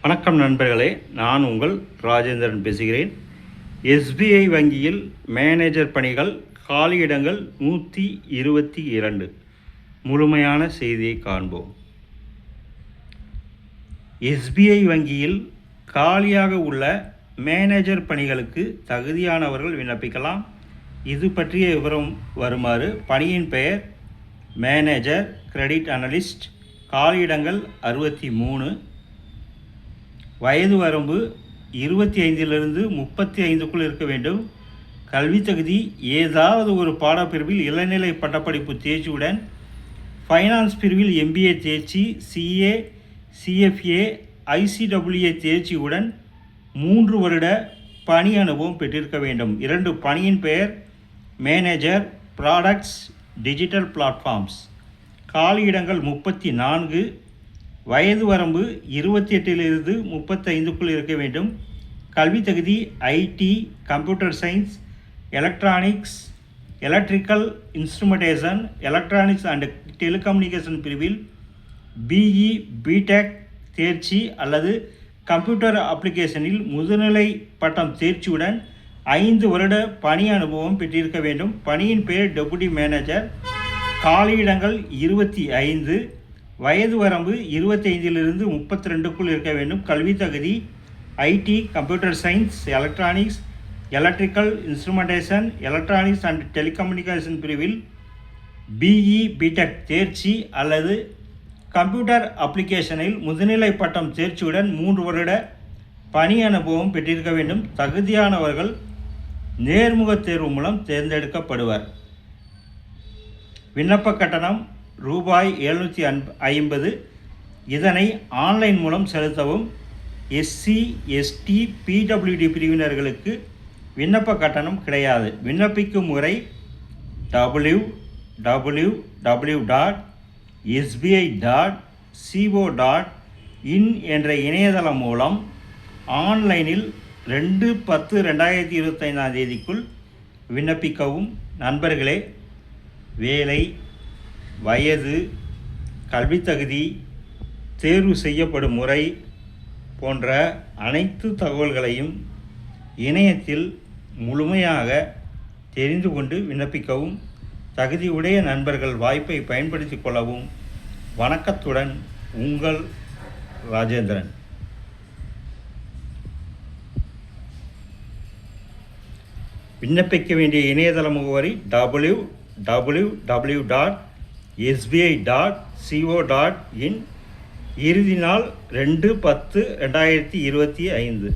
வணக்கம் நண்பர்களே, நான் உங்கள் ராஜேந்திரன் பேசுகிறேன். எஸ்பிஐ வங்கியில் மேனேஜர் பணிகள் காலியிடங்கள் 122. முழுமையான செய்தியை காண்போம். எஸ்பிஐ வங்கியில் காலியாக உள்ள மேனேஜர் பணிகளுக்கு தகுதியானவர்கள் விண்ணப்பிக்கலாம். இது பற்றிய விவரம் வருமாறு: பணியின் பெயர் மேனேஜர் கிரெடிட் அனலிஸ்ட், காலியிடங்கள் 63, வயது வரம்பு 25லிருந்து 35க்குள் இருக்க வேண்டும். கல்வி தகுதி ஏதாவது ஒரு பாடப்பிரிவில் இளநிலை பட்டப்படிப்பு தேர்ச்சியுடன், ஃபைனான்ஸ் பிரிவில் MBA தேர்ச்சி, CA, CFA, ICWA தேர்ச்சியுடன் 3 வருட பணி அனுபவம் பெற்றிருக்க வேண்டும். 2. பணியின் பெயர் மேனேஜர் ப்ராடக்ட்ஸ் டிஜிட்டல் பிளாட்ஃபார்ம்ஸ், காலியிடங்கள் 34, வயது வரம்பு 28லிருந்து 35க்குள் இருக்க வேண்டும். கல்வி தகுதி IT, computer science, electronics, electrical instrumentation, electronics and telecommunication பிரிவில் BE, BTech தேர்ச்சி அல்லது கம்ப்யூட்டர் அப்ளிகேஷனில் முதுநிலை பட்டம் தேர்ச்சியுடன் 5 வருட பணி அனுபவம் பெற்றிருக்க வேண்டும். பணியின் பெயர் டெபுட்டி மேனேஜர், காலியிடங்கள் 25, வயது வரம்பு 25லிருந்து 32க்குள் இருக்க வேண்டும். கல்வி தகுதி IT, computer science, electronics, electrical instrumentation, electronics and telecommunication பிரிவில் BE, BTech தேர்ச்சி அல்லது கம்ப்யூட்டர் அப்ளிகேஷனில் முதுநிலை பட்டம் தேர்ச்சியுடன் 3 வருட பணி அனுபவம் பெற்றிருக்க வேண்டும். தகுதியானவர்கள் நேர்முக தேர்வு மூலம் தேர்ந்தெடுக்கப்படுவர். விண்ணப்ப கட்டணம் ரூபாய் 750. இதனை ஆன்லைன் மூலம் செலுத்தவும். SC, ST, PWD பிரிவினர்களுக்கு விண்ணப்ப கட்டணம் கிடையாது. விண்ணப்பிக்கும் முறை www.sbi.co.in என்ற இணையதளம் மூலம் ஆன்லைனில் 2/10/2025 விண்ணப்பிக்கவும். நண்பர்களே, வேலை, வயது, கல்வி தகுதி, தேர்வு செய்யப்படும் முறை போன்ற அனைத்து தகவல்களையும் இணையத்தில் முழுமையாக தெரிந்து கொண்டு விண்ணப்பிக்கவும். தகுதியுடைய நண்பர்கள் வாய்ப்பை பயன்படுத்தி கொள்ளவும். வணக்கத்துடன் உங்கள் ராஜேந்திரன். விண்ணப்பிக்க வேண்டிய இணையதள முகவரி www.sbi.co.in. இறுதி நாள் 2/10/2025.